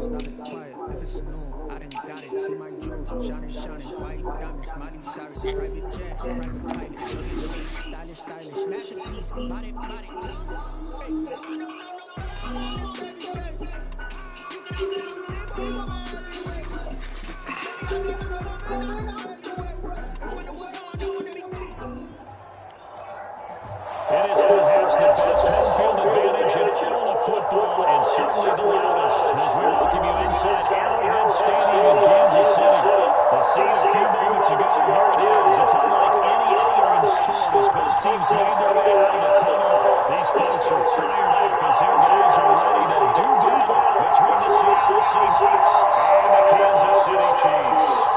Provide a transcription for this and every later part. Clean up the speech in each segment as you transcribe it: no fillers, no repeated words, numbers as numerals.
Started quiet, if it's new, I done got it. See my jewels, shining, white diamonds, Miley Cyrus, private jet, private pilot. Look at me, stylish, masterpiece, body, long. Hey, I don't know no problem on this every day. You can have it on the every way. Tell me I was born on the highway. And when it was on, I wanna be king. It is perhaps the best home field advantage in all of football, and certainly the loudest, as we welcome you inside Arrowhead Stadium in Kansas City. The scene a few moments ago, here it is. It's unlike any other in sport as both teams made their way out of the tunnel. These folks are fired up as their guys are ready to do battle between the Seattle Seahawks and the Kansas City Chiefs.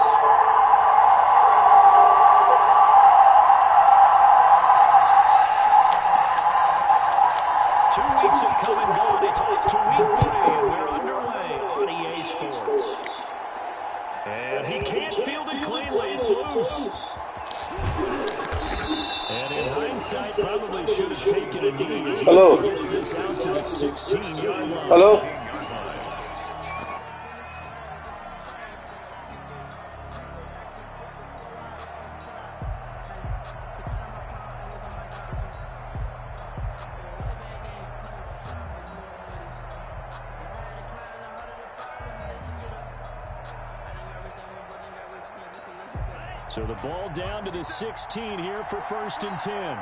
2 weeks have come and gone. It's off to week 3, and we're underway on EA Sports. And he can't field it cleanly. It's loose. And in hindsight, probably should have taken a knee as he gets this out to the 16-yard line. Hello? So the ball down to the 16 here for 1st and 10.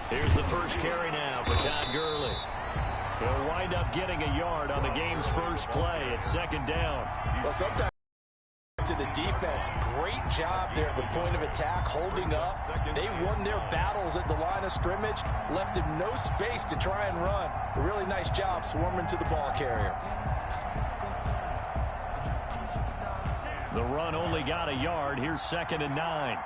Here's the first carry now for Todd Gurley. He'll wind up getting a yard on the game's first play. It's 2nd down. Well, sometimes to the defense, great job there at the point of attack, holding up. They won their battles at the line of scrimmage, left him no space to try and run. A really nice job swarming to the ball carrier. The run only got a yard. Here's 2nd and 9.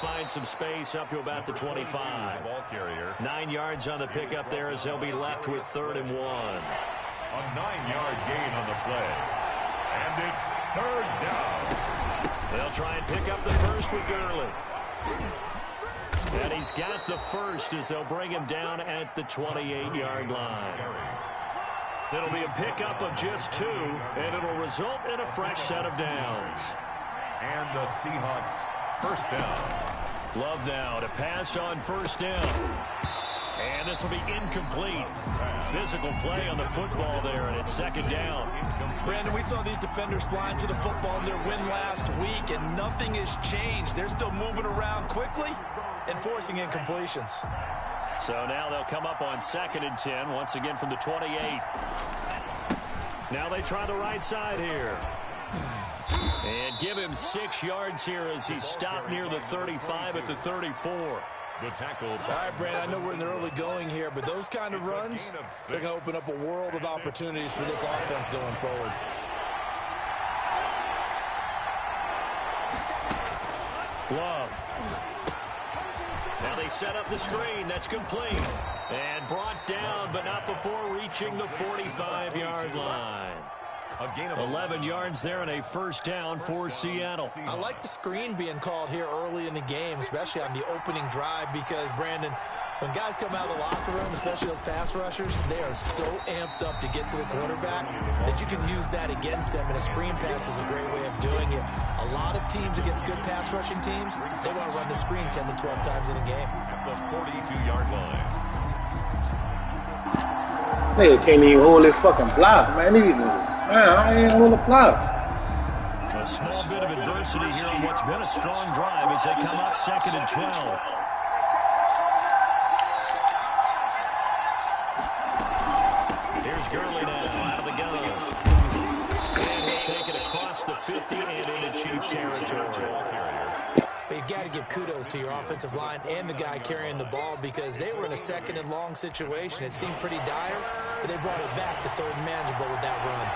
Find some space up to about the 25. Ball carrier. 9 yards on the pickup there as they'll be left with 3rd and 1. A 9-yard gain on the play. And it's 3rd down. They'll try and pick up the first with Gurley. And he's got the first as they'll bring him down at the 28-yard line. It'll be a pickup of just 2, and it'll result in a fresh set of downs. And the Seahawks 1st down. Love now to pass on 1st down. And this will be incomplete. Physical play on the football there, and it's 2nd down. Brandon, we saw these defenders flying to the football in their win last week, and nothing has changed. They're still moving around quickly and forcing incompletions. So now they'll come up on 2nd and 10, once again from the 28. Now they try the right side here. And give him 6 yards here as he stopped near the 35 at the 34. The tackle. All right, Brandon, I know we're in the early going here, but those kind of runs, they're going to open up a world of opportunities for this offense going forward. Love. Now they set up the screen. That's complete. And brought down, but not before reaching the 45-yard line. A gain of 11 yards there and a 1st down for Seattle. I like the screen being called here early in the game, especially on the opening drive, because, Brandon, when guys come out of the locker room, especially those pass rushers, they are so amped up to get to the quarterback that you can use that against them, and a screen pass is a great way of doing it. A lot of teams against good pass rushing teams, they want to run the screen 10 to 12 times in a game. At the 42-yard line. Nigga can't even hold his fucking block, man. These niggas. Man, I ain't hold the block. A small bit of adversity here on what's been a strong drive as they come up 2nd and 12. Here's Gurley now out of the gun. And he'll take it across the 50 and into Chiefs territory. But you got to give kudos to your offensive line and the guy carrying the ball, because they were in a 2nd and long situation. It seemed pretty dire, but they brought it back to 3rd and manageable with that run.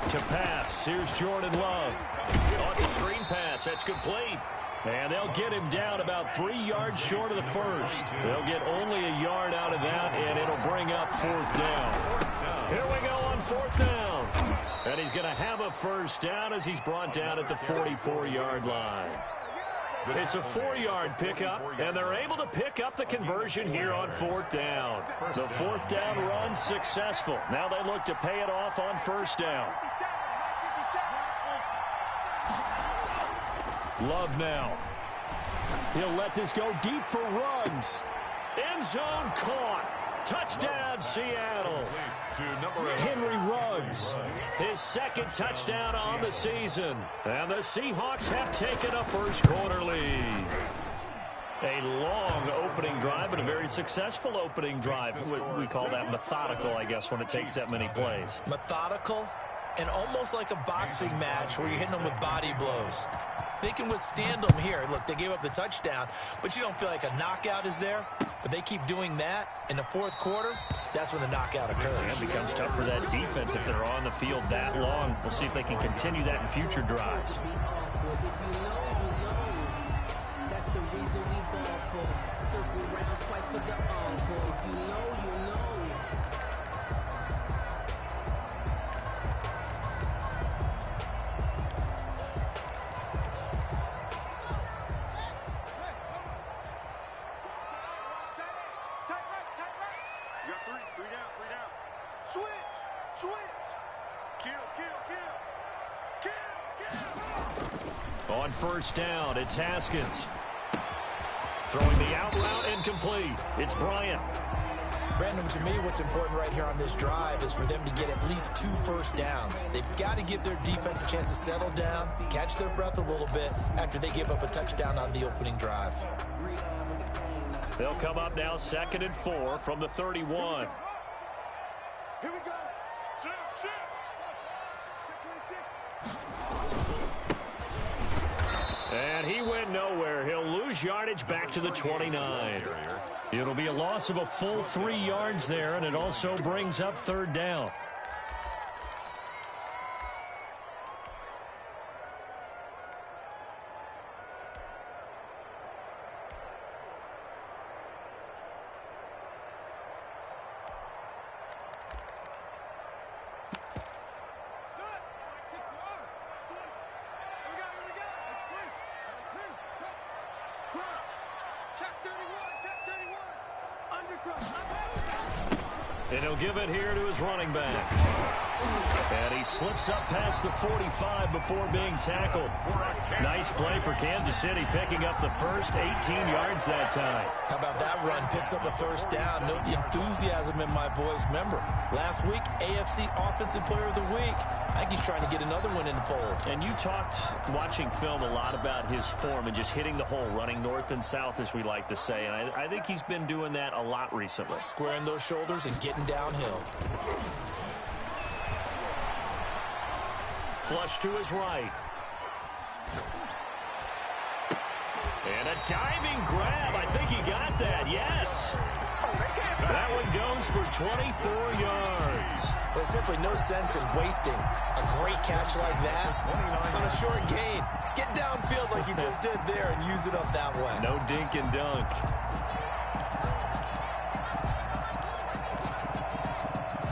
To pass, here's Jordan Love. Oh, it's a screen pass. That's complete. And they'll get him down about 3 yards short of the first. They'll get only a yard out of that, and it'll bring up 4th down. Here we go on 4th down. And he's going to have a first down as he's brought down at the 44-yard line. It's a 4-yard pickup, and they're able to pick up the conversion here on 4th down. The 4th down run successful. Now they look to pay it off on 1st down. Love now. He'll let this go deep for Ruggs. End zone caught. Touchdown, Seattle. Henry Ruggs, his 2nd touchdown on the season. And the Seahawks have taken a first-quarter lead. A long opening drive, but a very successful opening drive. We call that methodical, I guess, when it takes that many plays. Methodical and almost like a boxing match where you're hitting them with body blows. They can withstand them here. Look, they gave up the touchdown, but you don't feel like a knockout is there. But they keep doing that in the 4th quarter. That's when the knockout occurs. It becomes tough for that defense if they're on the field that long. We'll see if they can continue that in future drives. That's the reason we ball for. Circle round twice for the encore. If you know, you know. On 1st down, it's Haskins. Throwing the out route incomplete. It's Bryant. Brandon, to me, what's important right here on this drive is for them to get at least 2 first downs. They've got to give their defense a chance to settle down, catch their breath a little bit after they give up a touchdown on the opening drive. They'll come up now 2nd and 4 from the 31. Here we go. And he went nowhere. He'll lose yardage back to the 29. It'll be a loss of a full 3 yards there, and it also brings up 3rd down. And he'll give it here to his running back. And he slips up past the 45 before being tackled. Nice play for Kansas City, picking up the first 18 yards that time. How about that run? Picks up a first down. Note the enthusiasm in my voice. Remember, last week, AFC Offensive Player of the Week. I think he's trying to get another one in the fold. And you talked, watching film, a lot about his form and just hitting the hole, running north and south, as we like to say. And I think he's been doing that a lot recently. Squaring those shoulders and getting downhill. Flush to his right. And a diving grab. I think he got that. Yes. That one goes for 24 yards. There's simply no sense in wasting a great catch like that on a short gain. Get downfield like you just did there and use it up that way. No dink and dunk.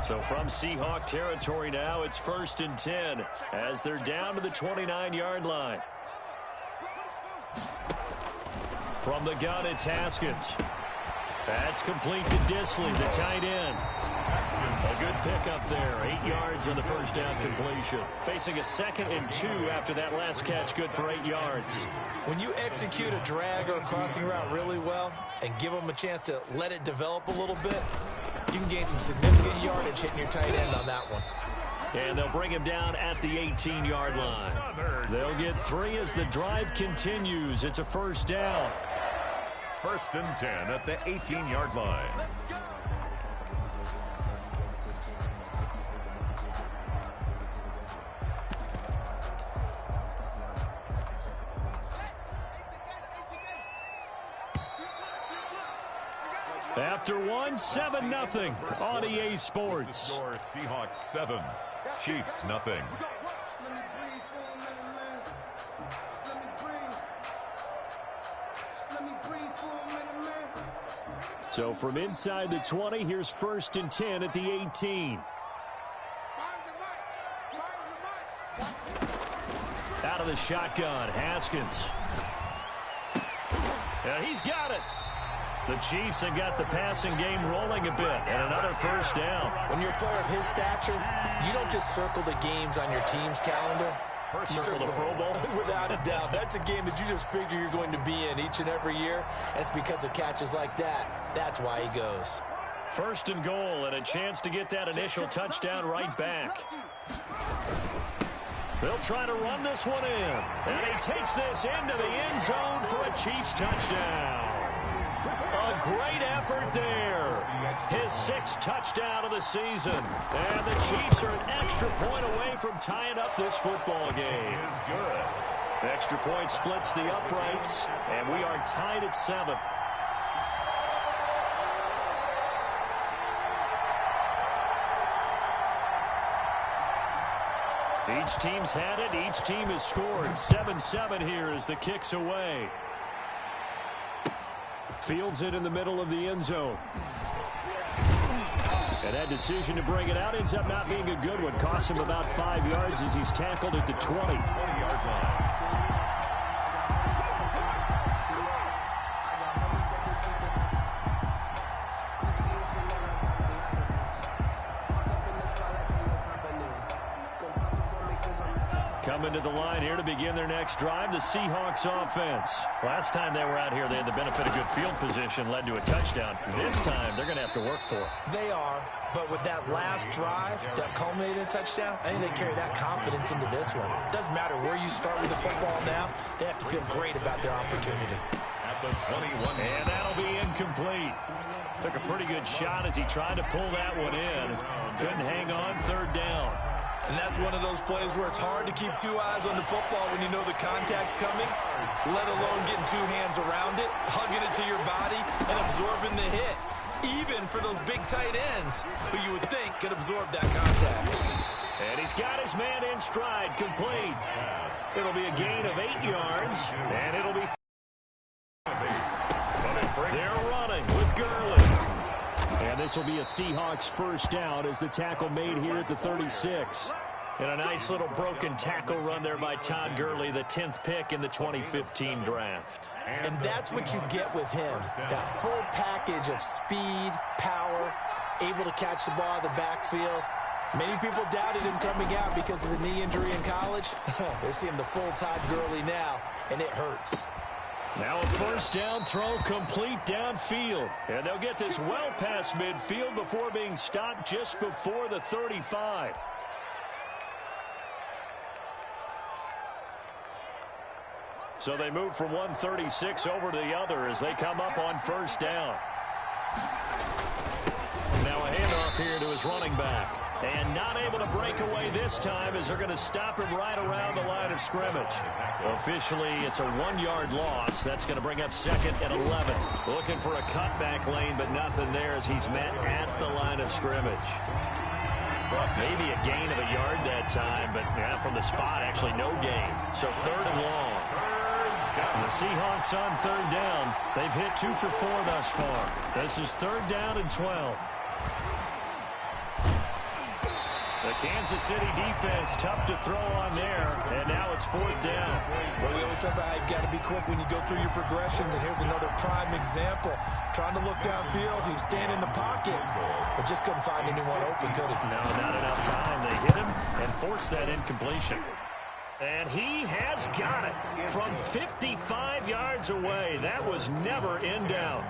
So from Seahawk territory now, it's 1st and 10 as they're down to the 29-yard line. From the gun, it's Haskins. That's complete to Disley, the tight end. A good pickup there. 8 yards on the first down completion. Facing a 2nd and 2 after that last catch, good for 8 yards. When you execute a drag or a crossing route really well and give them a chance to let it develop a little bit, you can gain some significant yardage hitting your tight end on that one. And they'll bring him down at the 18-yard line. They'll get 3 as the drive continues. It's a first down. 1st and 10 at the 18-yard line. After one, 7-0 on EA Sports. Score Seahawks 7, Chiefs nothing. So from inside the 20, here's 1st and 10 at the 18. Out of the shotgun, Haskins. Yeah, he's got it. The Chiefs have got the passing game rolling a bit, and another 1st down. When you're a player of his stature, you don't just circle the games on your team's calendar. You circle the Pro Bowl? Without a doubt. That's a game that you just figure you're going to be in each and every year. And it's because of catches like that. That's why he goes. 1st and goal, and a chance to get that initial touchdown right back. They'll try to run this one in. And he takes this into the end zone for a Chiefs touchdown. A great effort there. His 6th touchdown of the season. And the Chiefs are an extra point away from tying up this football game. Is good. Extra point splits the uprights, and we are tied at 7. Each team's had it. Each team has scored. 7-7 here as the kick's away. Fields it in the middle of the end zone. And that decision to bring it out ends up not being a good one. Costs him about 5 yards as he's tackled at the 20-yard line. Coming to the line here to begin their next drive, the Seahawks offense. Last time they were out here, they had the benefit of good field position, led to a touchdown. This time, they're going to have to work for it. They are, but with that last drive that culminated in a touchdown, I think they carry that confidence into this one. It doesn't matter where you start with the football now. They have to feel great about their opportunity. At the 21. And that'll be incomplete. Took a pretty good shot as he tried to pull that one in. Couldn't hang on, 3rd down. And that's one of those plays where it's hard to keep 2 eyes on the football when you know the contact's coming, let alone getting 2 hands around it, hugging it to your body, and absorbing the hit. Even for those big tight ends who you would think could absorb that contact. And he's got his man in stride, complete. It'll be a gain of 8 yards, and it'll be... They're running with Gurley. And this will be a Seahawks 1st down as the tackle made here at the 36. And a nice little broken tackle run there by Todd Gurley, the 10th pick in the 2015 draft. And that's what you get with him, that full package of speed, power, able to catch the ball in the backfield. Many people doubted him coming out because of the knee injury in college. They're seeing the full Todd Gurley now, and it hurts. Now a 1st down throw complete downfield. And they'll get this well past midfield before being stopped just before the 35. So they move from 136 over to the other as they come up on 1st down. Now a handoff here to his running back. And not able to break away this time as they're going to stop him right around the line of scrimmage. Officially, it's a 1-yard loss. That's going to bring up 2nd and 11. Looking for a cutback lane, but nothing there as he's met at the line of scrimmage. Maybe a gain of a yard that time, but from the spot, actually no gain. So 3rd and long. And the Seahawks on 3rd down. They've hit 2 for 4 thus far. This is 3rd down and 12. The Kansas City defense tough to throw on there, and now it's 4th down. Well, we always talk about how you've got to be quick when you go through your progressions, and here's another prime example. Trying to look downfield, he was standing in the pocket, but just couldn't find anyone open, could he? No, not enough time. They hit him and forced that incompletion. And he has got it from 55 yards away. That was never in doubt.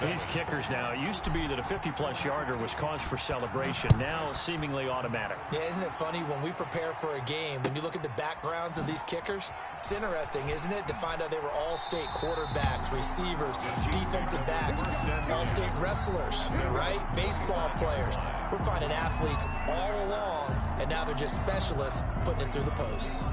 These kickers now, it used to be that a 50-plus yarder was cause for celebration. Now seemingly automatic. Yeah, isn't it funny when we prepare for a game, when you look at the backgrounds of these kickers, it's interesting, isn't it, to find out they were all-state quarterbacks, receivers, defensive backs, all-state wrestlers, right? Baseball players. We're finding athletes all along, and now they're just specialists putting it through the posts.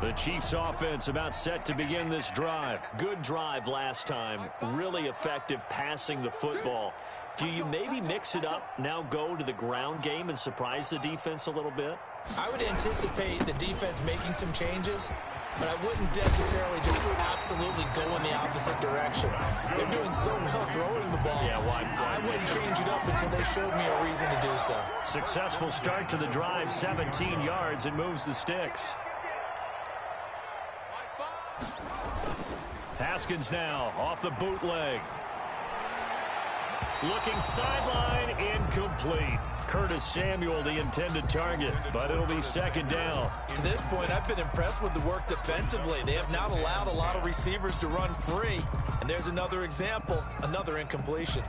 The Chiefs offense about set to begin this drive. Good drive last time. Really effective passing the football. Do you maybe mix it up, now go to the ground game and surprise the defense a little bit? I would anticipate the defense making some changes, but I wouldn't necessarily just absolutely go in the opposite direction. They're doing so well throwing the ball. Yeah, I wouldn't change it up until they showed me a reason to do so. Successful start to the drive, 17 yards, and moves the sticks. Haskins now off the bootleg. Looking sideline, incomplete. Curtis Samuel, the intended target, but it'll be second down. To this point, I've been impressed with the work defensively. They have not allowed a lot of receivers to run free. And there's another example, another incompletion.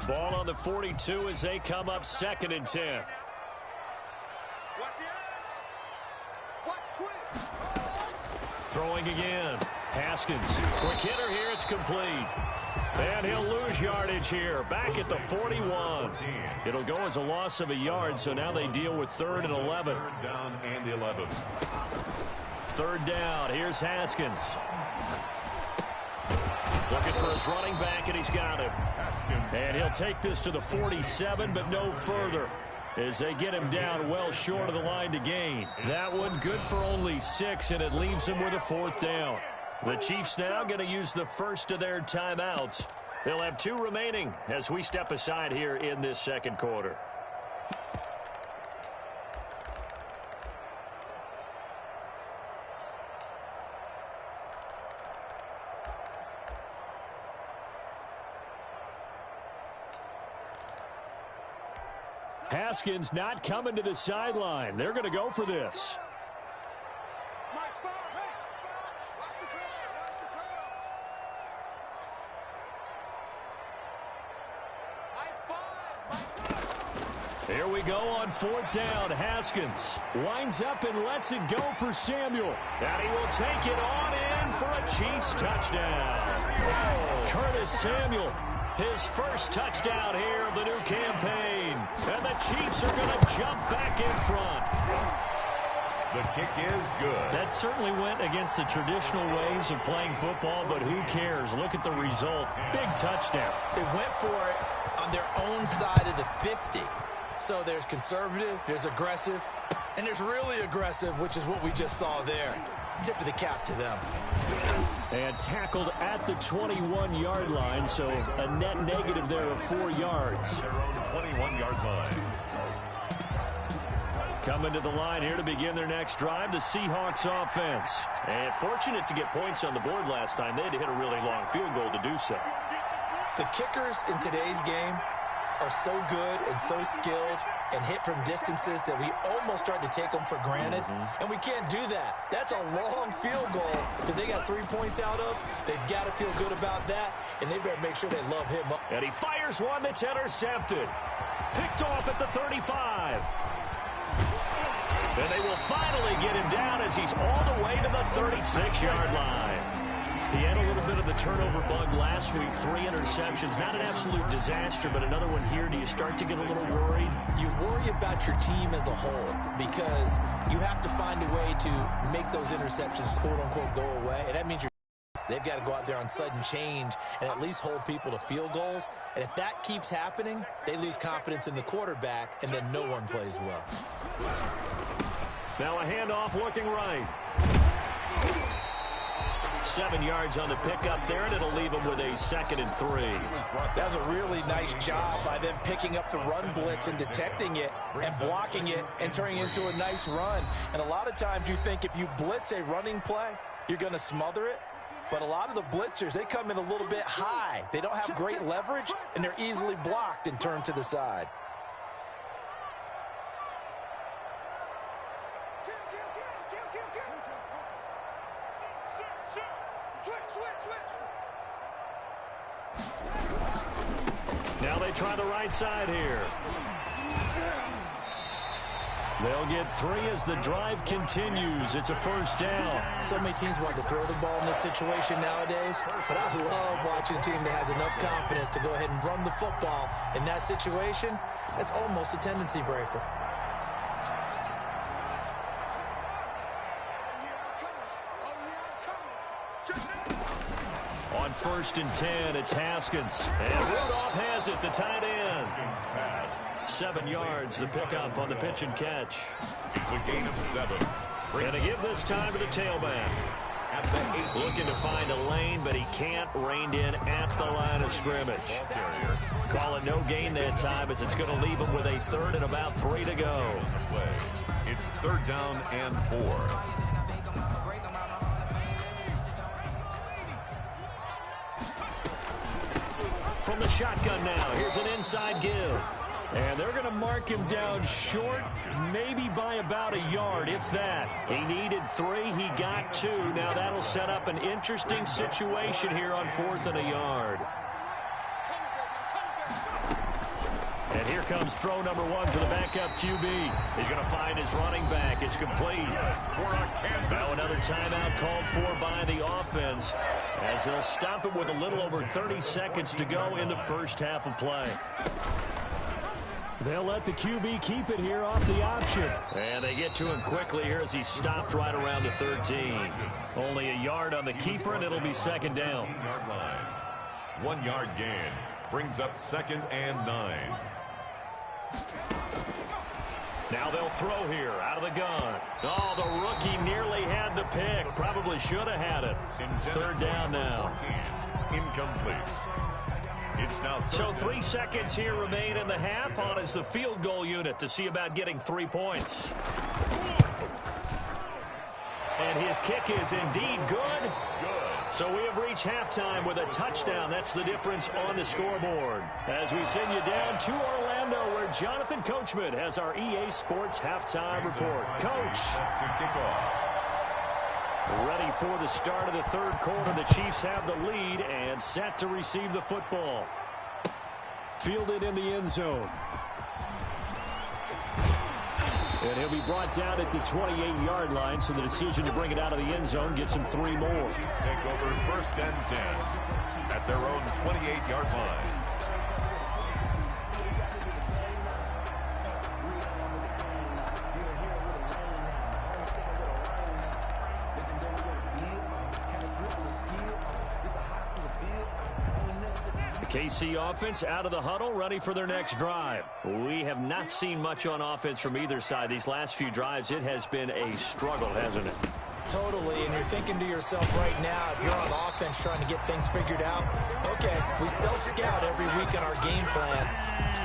Ball on the 42 as they come up 2nd and 10. Throwing again. Haskins. Quick hitter here. It's complete. And he'll lose yardage here. Back at the 41. It'll go as a loss of a yard, so now they deal with 3rd and 11. 3rd down and 11. 3rd down. Here's Haskins. Looking for his running back, and he's got him. And he'll take this to the 47, but no further, as they get him down well short of the line to gain. That one good for only 6, and it leaves him with a 4th down. The Chiefs now going to use the first of their timeouts. They'll have 2 remaining as we step aside here in this 2nd quarter. Haskins not coming to the sideline. They're going to go for this. Here we go on 4th down. Haskins winds up and lets it go for Samuel. And he will take it on in for a Chiefs touchdown. Curtis Samuel, his first touchdown here of the new campaign. And the Chiefs are going to jump back in front. The kick is good. That certainly went against the traditional ways of playing football, but who cares? Look at the result. Big touchdown. They went for it on their own side of the 50. So there's conservative, there's aggressive, and there's really aggressive, which is what we just saw there. Tip of the cap to them. And tackled at the 21-yard line, so a net negative there of 4 yards. Their own 21-yard line. Coming to the line here to begin their next drive, the Seahawks offense. And fortunate to get points on the board last time. They had to hit a really long field goal to do so. The kickers in today's game are so good and so skilled and hit from distances that we almost start to take them for granted. And we can't do that. That's a long field goal that they got 3 points out of. They've got to feel good about that, and they better make sure they love him up. And he fires one that's intercepted. Picked off at the 35. And they will finally get him down as he's all the way to the 36-yard line. He had a little bit of the turnover bug last week, 3 interceptions. Not an absolute disaster, but another one here. Do you start to get a little worried? You worry about your team as a whole because you have to find a way to make those interceptions, quote-unquote, go away. And that means they've got to go out there on sudden change and at least hold people to field goals. And if that keeps happening, they lose confidence in the quarterback, and then no one plays well. Now a handoff looking right. 7 yards on the pickup there, and it'll leave them with a 2nd and 3. That was a really nice job by them picking up the run blitz and detecting it and blocking it and turning it into a nice run. And a lot of times you think if you blitz a running play, you're going to smother it. But a lot of the blitzers, they come in a little bit high. They don't have great leverage, and they're easily blocked and turned to the side. Now they try the right side here. They'll get 3 as the drive continues. It's a first down. So many teams want to throw the ball in this situation nowadays, but I love watching a team that has enough confidence to go ahead and run the football. In that situation, that's almost a tendency breaker. On 1st and 10, it's Haskins. And Rudolph has it, the tight end. 7 yards, the pickup on the pitch and catch. It's a gain of 7. And to give this time to the tailback. Looking to find a lane, but he can't. Reined in at the line of scrimmage. Call it no gain that time, as it's going to leave him with a 3rd and about 3 to go. It's 3rd down and 4. From the shotgun now, here's an inside give. And they're going to mark him down short, maybe by about a yard, if that. He needed 3, he got 2. Now that'll set up an interesting situation here on 4th and a yard. And here comes throw number 1 for the backup QB. He's going to find his running back. It's complete. Now another timeout called for by the offense, as they'll stop it with a little over 30 seconds to go in the first half of play. They'll let the QB keep it here off the option. And they get to him quickly here as he stopped right around the 13. Only a yard on the keeper, and it'll be 2nd down. 1 yard gain brings up 2nd and 9. Now they'll throw here out of the gun. Oh, the rookie nearly had the pick. Probably should have had it. 3rd down now. Incomplete. It's now so 3 seconds here remain in the half. On is the field goal unit to see about getting 3 points. And his kick is indeed good. So we have reached halftime with a touchdown. That's the difference on the scoreboard. As we send you down to Orlando, where Jonathan Coachman has our EA Sports halftime report. Coach. To kick off. Ready for the start of the 3rd quarter. The Chiefs have the lead and set to receive the football. Fielded in the end zone. And he'll be brought down at the 28-yard line, so the decision to bring it out of the end zone gets him 3 more. Chiefs take over 1st and 10 at their own 28-yard line. KC offense out of the huddle, ready for their next drive. We have not seen much on offense from either side. These last few drives, it has been a struggle, hasn't it? Totally, and you're thinking to yourself right now, if you're on offense trying to get things figured out, okay, we self-scout every week on our game plan.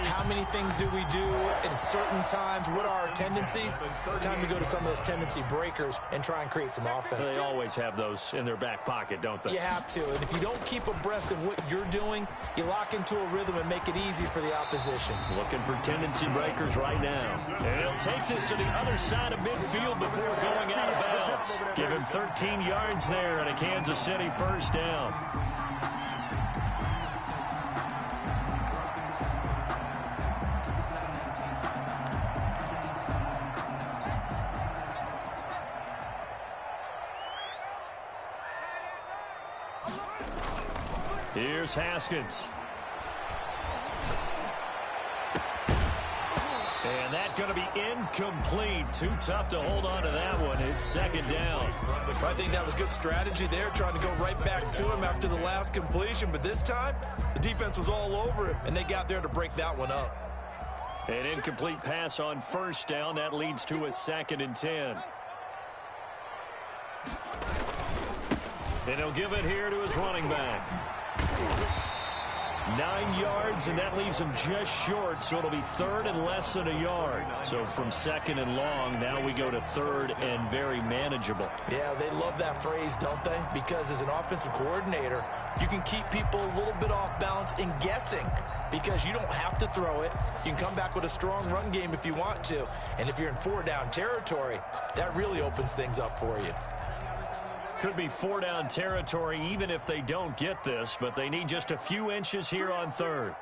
How many things do we do at certain times? What are our tendencies? Time to go to some of those tendency breakers and try and create some offense. They always have those in their back pocket, don't they? You have to, and if you don't keep abreast of what you're doing, you lock into a rhythm and make it easy for the opposition. Looking for tendency breakers right now. And he'll take this to the other side of midfield before going out of bounds. Give him 13 yards there and a Kansas City 1st down. Here's Haskins. And that's going to be incomplete. Too tough to hold on to that one. It's 2nd down. I think that was good strategy there, trying to go right back to him after the last completion. But this time, the defense was all over him, and they got there to break that one up. An incomplete pass on 1st down. That leads to a 2nd and 10. And he'll give it here to his running back. 9 yards, and that leaves him just short, so it'll be 3rd and less than a yard. So from 2nd and long, now we go to 3rd and very manageable. Yeah, they love that phrase, don't they? Because as an offensive coordinator, you can keep people a little bit off balance and guessing, because you don't have to throw it. You can come back with a strong run game if you want to. And if you're in 4-down territory, that really opens things up for you. Could be 4-down territory even if they don't get this, but they need just a few inches here on 3rd.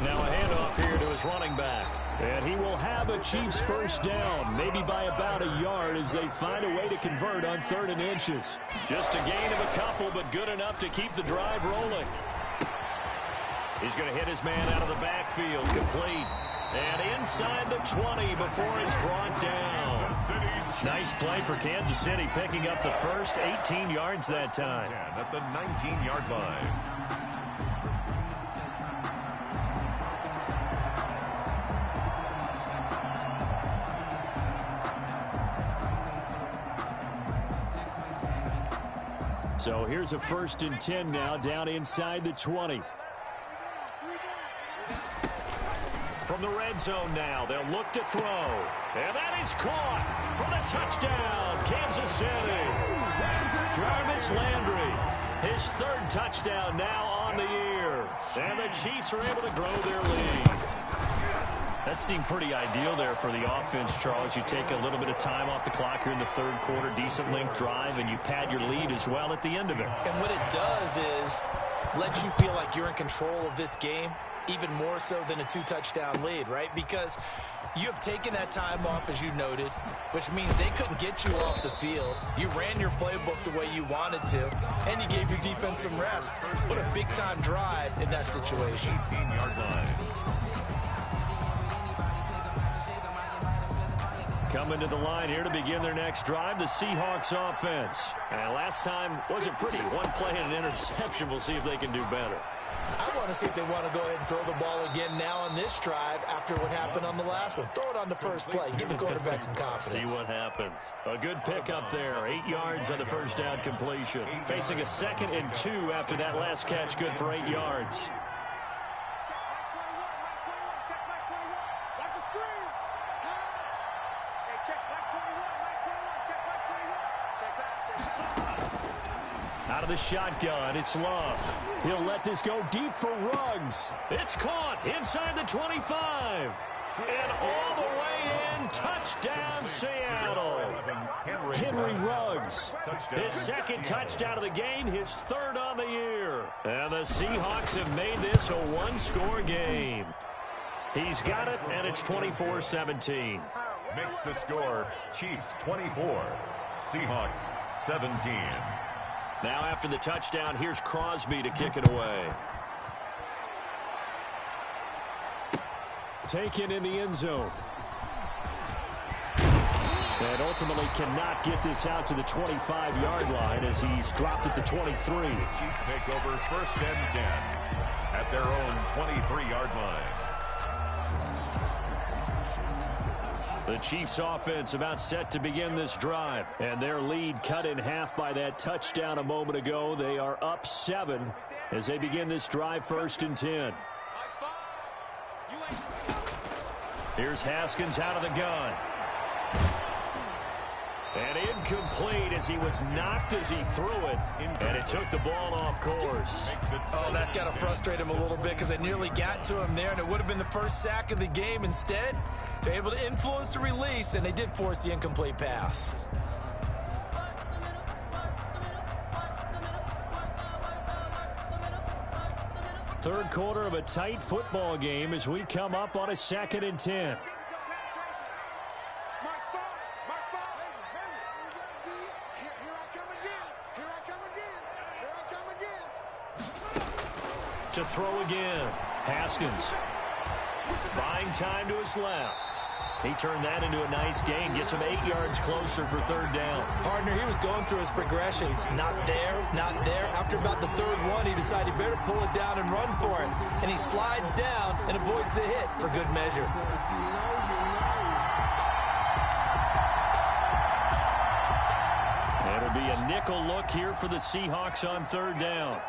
Now a handoff here to his running back. And he will have a Chiefs first down, maybe by about a yard as they find a way to convert on 3rd and inches. Just a gain of a couple, but good enough to keep the drive rolling. He's going to hit his man out of the backfield, complete. And inside the 20 before he's brought down. Nice play for Kansas City, picking up the first 18 yards that time. At the 19-yard line. So here's a 1st and 10 now, down inside the 20. From the red zone now, they'll look to throw. And that is caught for the touchdown, Kansas City. Jarvis Landry, his 3rd touchdown now on the year. And the Chiefs are able to grow their lead. That seemed pretty ideal there for the offense, Charles. You take a little bit of time off the clock here in the 3rd quarter, decent length drive, and you pad your lead as well at the end of it. And what it does is let you feel like you're in control of this game, even more so than a 2-touchdown lead, right? Because you have taken that time off, as you noted, which means they couldn't get you off the field. You ran your playbook the way you wanted to, and you gave your defense some rest. What a big-time drive in that situation. 18-yard line. Coming to the line here to begin their next drive, the Seahawks offense. And last time wasn't pretty. One play and an interception. We'll see if they can do better. I want to see if they want to go ahead and throw the ball again now on this drive after what happened on the last one. Throw it on the first play. Give the quarterback some confidence. See what happens. A good pickup there. 8 yards on the first down completion. Facing a 2nd and 2 after that last catch. Good for 8 yards. Out of the shotgun, it's Love. He'll let this go deep for Ruggs. It's caught inside the 25. And all the way in, touchdown Seattle. Henry Ruggs, his 2nd touchdown of the game, his 3rd on the year. And the Seahawks have made this a 1-score game. He's got it, and it's 24-17. Makes the score Chiefs 24, Seahawks 17. Now after the touchdown, here's Crosby to kick it away. Taken in the end zone. And ultimately cannot get this out to the 25-yard line as he's dropped at the 23. The Chiefs take over 1st and 10 at their own 23-yard line. The Chiefs offense about set to begin this drive. And their lead cut in half by that touchdown a moment ago. They are up 7 as they begin this drive 1st and 10. Here's Haskins out of the gun. And incomplete as he was knocked as he threw it. And it took the ball off course. Oh, that's got to frustrate him a little bit because they nearly got to him there, and it would have been the first sack of the game. Instead, they're able to influence the release, and they did force the incomplete pass. Third quarter of a tight football game as we come up on a 2nd and 10. To throw again. Haskins buying time to his left. He turned that into a nice gain. Gets him 8 yards closer for 3rd down. Partner, he was going through his progressions. Not there, not there. After about the 3rd one, he decided he better pull it down and run for it. And he slides down and avoids the hit for good measure. It'll be a nickel look here for the Seahawks on 3rd down.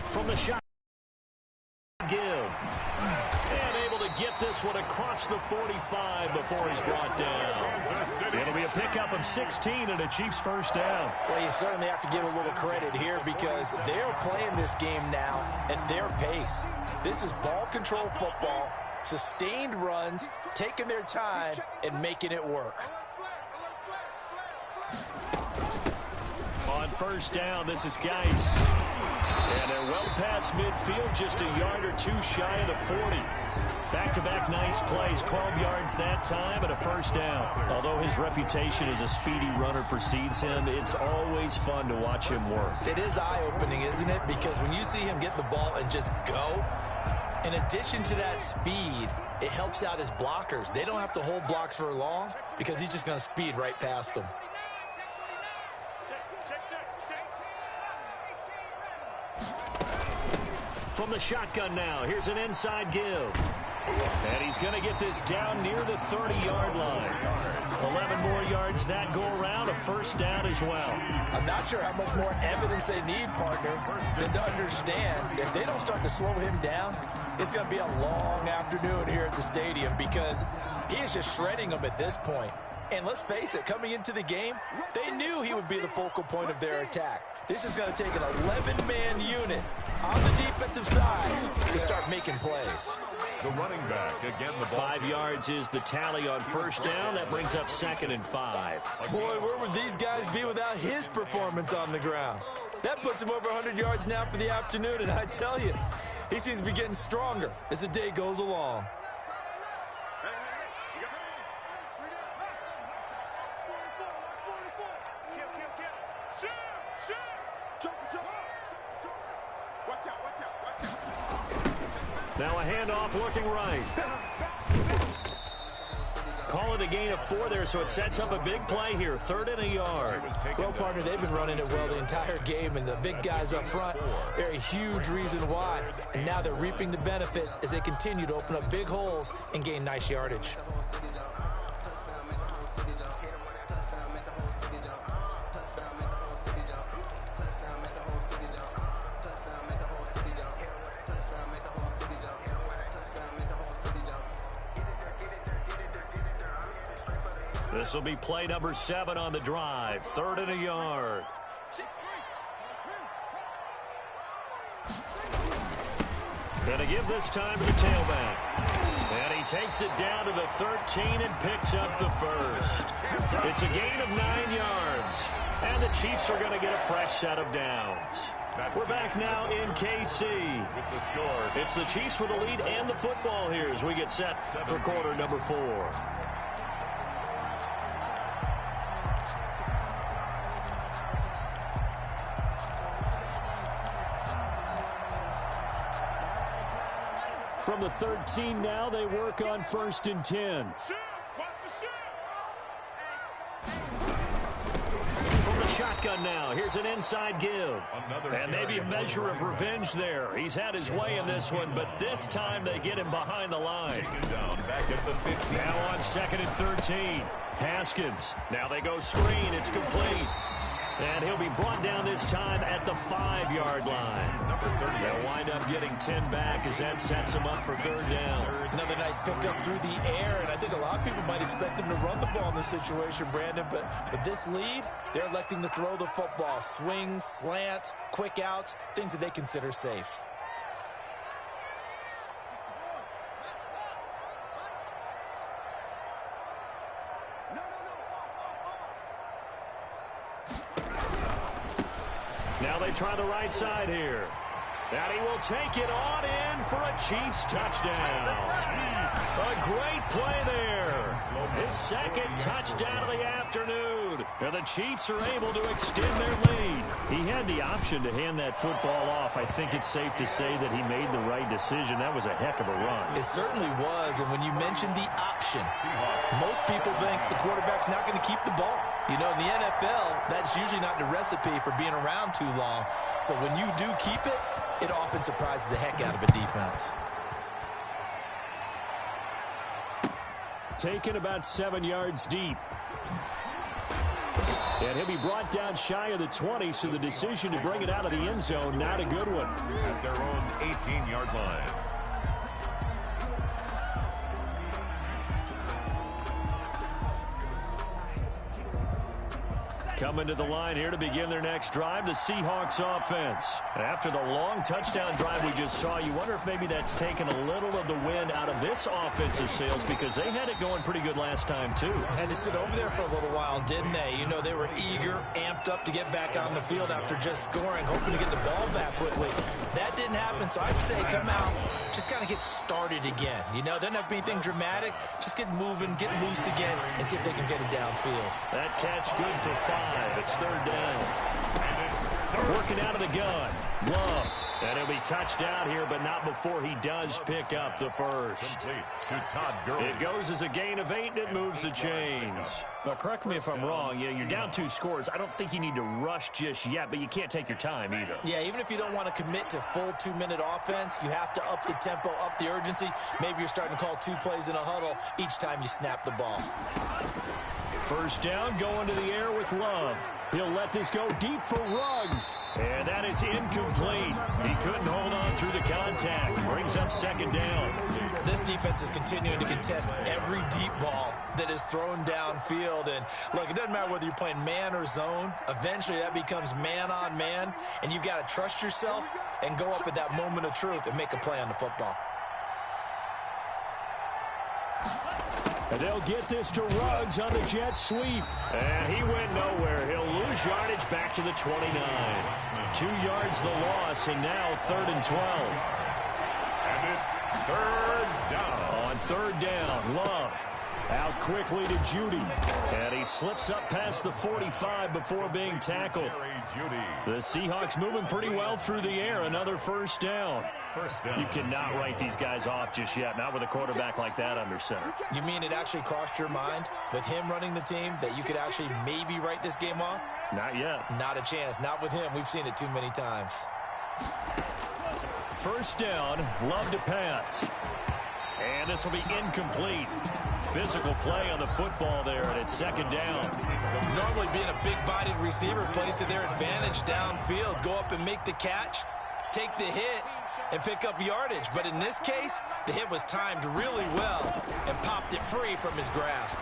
From the shot, give. And able to get this one across the 45 before he's brought down. It'll be a pickup of 16 and a Chiefs first down. Well, you certainly have to give a little credit here because they're playing this game now at their pace. This is ball control football, sustained runs, taking their time, and making it work. On 1st down, this is Geis. And they're well past midfield, just a yard or two shy of the 40. Back-to-back nice plays, 12 yards that time and a first down. Although his reputation as a speedy runner precedes him, it's always fun to watch him work. It is eye-opening, isn't it? Because when you see him get the ball and just go, in addition to that speed, it helps out his blockers. They don't have to hold blocks for long because he's just going to speed right past them. From the shotgun now, here's an inside give. And he's going to get this down near the 30-yard line. 11 more yards that go around, a first down as well. I'm not sure how much more evidence they need, partner, than to understand if they don't start to slow him down, it's going to be a long afternoon here at the stadium because he is just shredding them at this point. And let's face it, coming into the game, they knew he would be the focal point of their attack. This is going to take an 11-man unit on the defensive side to start making plays. The running back, again, the ball. 5 yards is the tally on first down. That brings up 2nd and 5. Boy, where would these guys be without his performance on the ground? That puts him over 100 yards now for the afternoon, and I tell you, he seems to be getting stronger as the day goes along. Now a handoff looking right. Call it a gain of 4 there, so it sets up a big play here. 3rd and a yard. Well, partner, they've been running it well the entire game, and the big guys up front, they're a huge reason why. And now they're reaping the benefits as they continue to open up big holes and gain nice yardage. This will be play number 7 on the drive. 3rd and a yard. Gonna give this time to the tailback. And he takes it down to the 13 and picks up the first. It's a gain of 9 yards. And the Chiefs are going to get a fresh set of downs. We're back now in KC. It's the Chiefs with the lead and the football here as we get set for quarter number 4. From the 13 now, they work on 1st and 10. From the shotgun now, here's an inside give. And maybe a measure of revenge there. He's had his way in this one, but this time they get him behind the line. Now on 2nd and 13. Haskins. Now they go screen. It's complete. And he'll be brought down this time at the 5-yard line. They'll wind up getting 10 back as that sets him up for 3rd down. Another nice pickup through the air, and I think a lot of people might expect him to run the ball in this situation, Brandon, but with this lead, they're electing to throw the football. Swings, slants, quick outs, things that they consider safe. Now they try the right side here. And he will take it on in for a Chiefs touchdown. A great play there. His 2nd touchdown of the afternoon. And the Chiefs are able to extend their lead. He had the option to hand that football off. I think it's safe to say that he made the right decision. That was a heck of a run. It certainly was. And when you mentioned the option, most people think the quarterback's not going to keep the ball. You know, in the NFL, that's usually not the recipe for being around too long. So when you do keep it, it often surprises the heck out of a defense. Taken about 7 yards deep. And he'll be brought down shy of the 20, so the decision to bring it out of the end zone, not a good one. At their own 18-yard line. Coming to the line here to begin their next drive, the Seahawks offense. After the long touchdown drive we just saw, you wonder if maybe that's taken a little of the wind out of this offensive sails because they had it going pretty good last time too. Had to sit over there for a little while, didn't they? You know, they were eager, amped up to get back on the field after just scoring, hoping to get the ball back quickly. That didn't happen, so I'd say come out, just kind of get started again. You know, doesn't have to be anything dramatic. Just get moving, get loose again, and see if they can get it downfield. That catch good for 5. It's third down. Working out of the gun. Love. And he'll be touched out here, but not before he does pick up the first. To Todd Gurley. It goes as a gain of 8, and it moves the chains. Now, correct me if I'm wrong. You're down 2 scores. I don't think you need to rush just yet, but you can't take your time either. Yeah, even if you don't want to commit to full 2-minute offense, you have to up the tempo, up the urgency. Maybe you're starting to call 2 plays in a huddle each time you snap the ball. First down, going to the air with Love. He'll let this go deep for Ruggs. And that is incomplete. He couldn't hold on through the contact. Brings up second down. This defense is continuing to contest every deep ball that is thrown downfield. And, look, it doesn't matter whether you're playing man or zone. Eventually, that becomes man-on-man. And you've got to trust yourself and go up at that moment of truth and make a play on the football. And they'll get this to Ruggs on the jet sweep. And he went nowhere. He'll lose yardage back to the 29. 2 yards the loss, and now 3rd and 12. And it's third down. On third down, Love out quickly to Judy. And he slips up past the 45 before being tackled. The Seahawks moving pretty well through the air. Another first down. You cannot write these guys off just yet, not with a quarterback like that under center. You mean it actually crossed your mind with him running the team that you could actually maybe write this game off? Not yet. Not a chance. Not with him. We've seen it too many times. First down, Love to pass. And this will be incomplete. Physical play on the football there, and it's second down. Normally being a big-bodied receiver plays to their advantage downfield. Go up and make the catch, take the hit, and pick up yardage. But in this case, the hit was timed really well and popped it free from his grasp.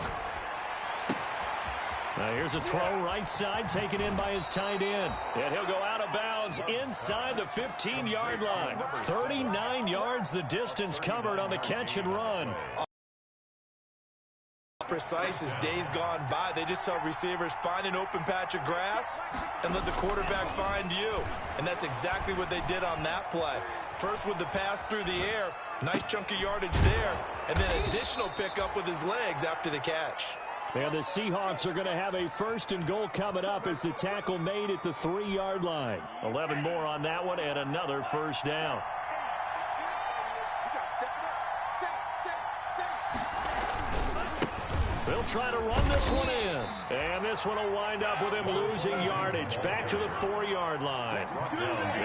Now here's a throw right side taken in by his tight end. And he'll go out of bounds inside the 15-yard line. 39 yards the distance covered on the catch and run. Precise as days gone by. They just tell receivers, find an open patch of grass and let the quarterback find you. And that's exactly what they did on that play. First with the pass through the air, nice chunk of yardage there, and then additional pickup with his legs after the catch. And the Seahawks are going to have a 1st and goal coming up as the tackle made at the 3-yard line. 11 more on that one and another first down. They'll try to run this one in. And this one will wind up with him losing yardage back to the 4-yard line.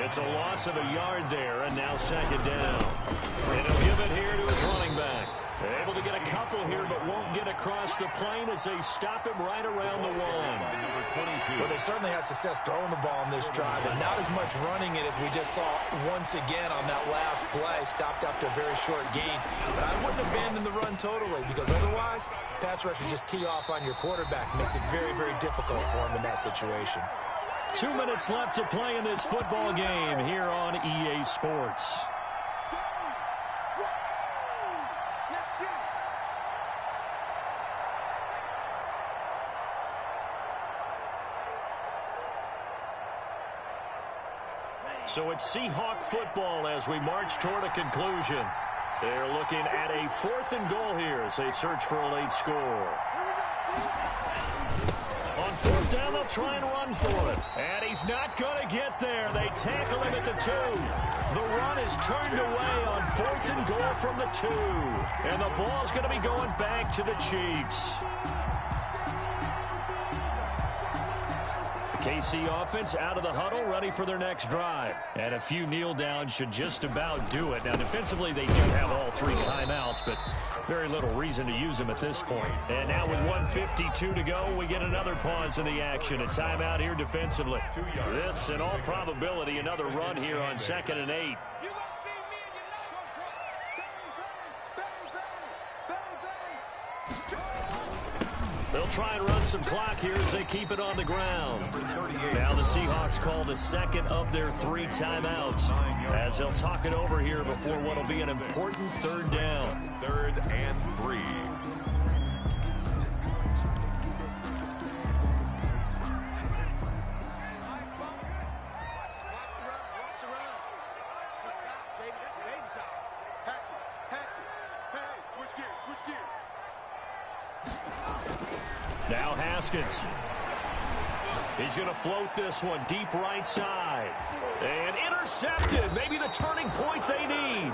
It's a loss of a yard there, and now second down. And he'll give it here to his running back. Able to get a couple here, but won't get across the plane as they stop him right around the 1. Well, they certainly had success throwing the ball on this drive, and not as much running it as we just saw once again on that last play. Stopped after a very short gain. But I wouldn't abandon the run totally, because otherwise, pass rushers just tee off on your quarterback. Makes it very, very difficult for him in that situation. 2 minutes left to play in this football game here on EA Sports. So it's Seahawk football as we march toward a conclusion. They're looking at a 4th and goal here as they search for a late score. On 4th down, they'll try and run for it. And he's not going to get there. They tackle him at the 2. The run is turned away on 4th and goal from the 2. And the ball's going to be going back to the Chiefs. KC offense out of the huddle, ready for their next drive. And a few kneel downs should just about do it. Now, defensively, they do have all 3 timeouts, but very little reason to use them at this point. And now with 1:52 to go, we get another pause in the action. A timeout here defensively. This, in all probability, another run here on 2nd and 8. They'll try and run some clock here as they keep it on the ground. Now the Seahawks call the second of their 3 timeouts as they'll talk it over here before what will be an important 3rd down. 3rd and 3. Now Haskins. He's going to float this one deep right side. And intercepted. Maybe the turning point they need.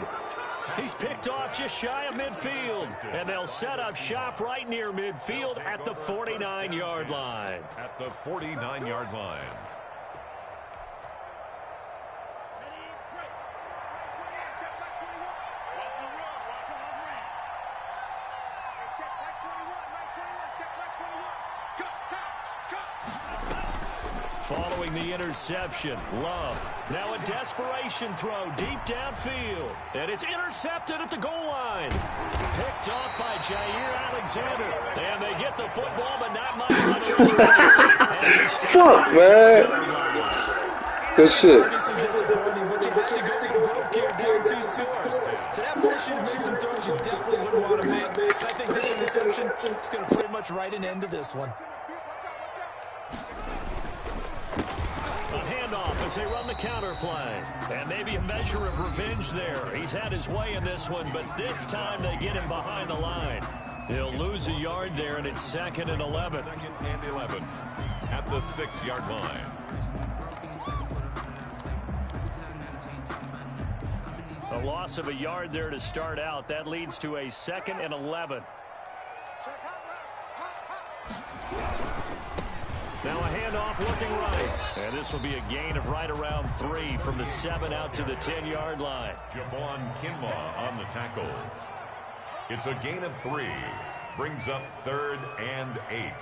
He's picked off just shy of midfield. And they'll set up shop right near midfield at the 49-yard line. At the 49-yard line. Following the interception, Love. Now a desperation throw deep downfield. And it's intercepted at the goal line. Picked off by Jair Alexander. And they get the football, but not much later. Fuck, man. Good shit. This is disappointing, but you had to go for broke here, down 2 scores. So that portion made some throws you definitely wouldn't want to make. I think this interception is going to pretty much write an end to this one. As they run the counter play. And maybe a measure of revenge there. He's had his way in this one, but this time they get him behind the line. He'll lose a yard there, and it's 2nd and 11. 2nd and 11 at the 6-yard line. A loss of a yard there to start out. That leads to a 2nd and 11. Now a handoff looking right. And this will be a gain of right around 3 from the 7 out to the 10-yard line. Javon Kinlaw on the tackle. It's a gain of 3. Brings up 3rd and 8.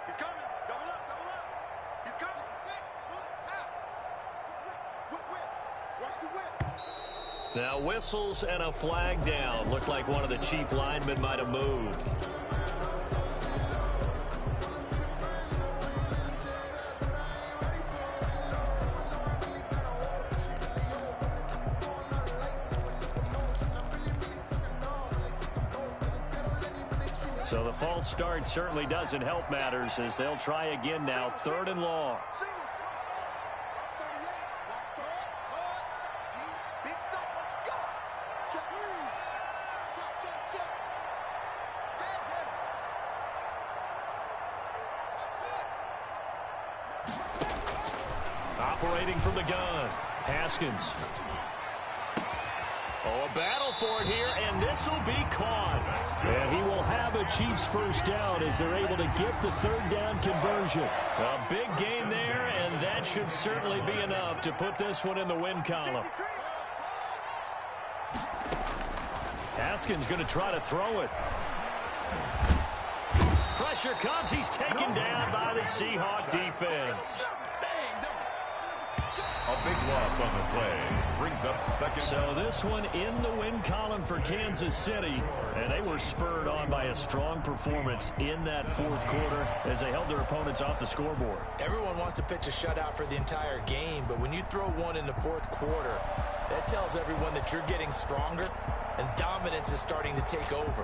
He's coming. Double up, double up. He's coming. 6. Whip. Watch the whip. Now whistles and a flag down. Looked like one of the chief linemen might have moved. So the false start certainly doesn't help matters as they'll try again now. 3rd and long. Operating from the gun, Haskins. Oh, a battle for it here, and this will be caught. And he will have a Chiefs 1st down as they're able to get the 3rd down conversion. A big gain there, and that should certainly be enough to put this one in the win column. Haskins going to try to throw it. Pressure comes. He's taken down by the Seahawk defense. A big loss on the play. Brings up 2nd. So this one in the win column for Kansas City. And they were spurred on by a strong performance in that 4th quarter as they held their opponents off the scoreboard. Everyone wants to pitch a shutout for the entire game, but when you throw one in the 4th quarter, that tells everyone that you're getting stronger and dominance is starting to take over.